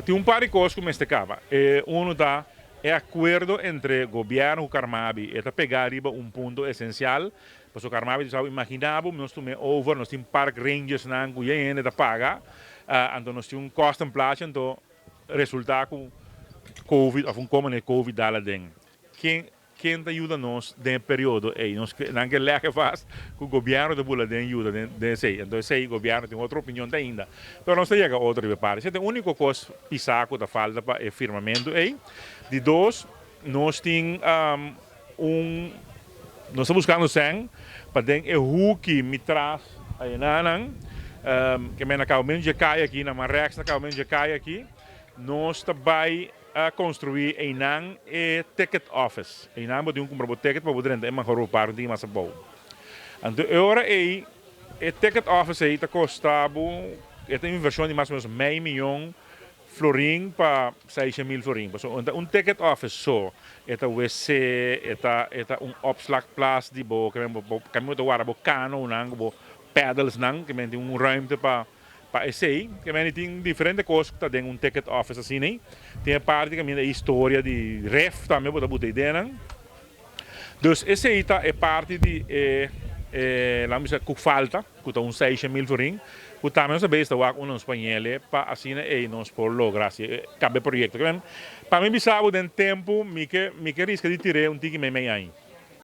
tem par de coisas que me destacava. Uno da é acordo entre governo e Carmabi, é pegar riba ponto essencial. Porque o Carmabi sabe imaginava, nós temos over, nós temos park rangers na Guyana da paga, então nós temos costa em place, então resultado com Covid, of como é Covid dala den. Quem te ajuda nós nesse período nós não que leque faz que o governo de bula den ajuda de sei então sei o governo tem outra opinião ainda então nós chega outra parte é a única coisa pisaco da falta para firmamento de dois nós tem nós estamos buscando sangue para den que me traz aí que me na calmen de cai aqui na Marrex na calmen de cai aqui nós também a construir een ticket office. Een moet doen comprar ticket para poder entrar em uma roupa de massa boa. Então agora ticket office aí tá custando tem uma versão de mais ou menos meio milhão florim para 6.000 florim. Então ticket office só WC opslagplaats die bo kan moet waar bo kano bo pedals que tem ruimte para esse que tem diferentes coisas que tem ticket office assim né tem a parte que a história de ref também pode botar ideia então esse aí é parte de lá me que falta que tá 6.000 florim que também nós basta o um espanhol para assim né nós por lograr cabe projeto para mim bisabo den tempo me que risca de tirar tique me aí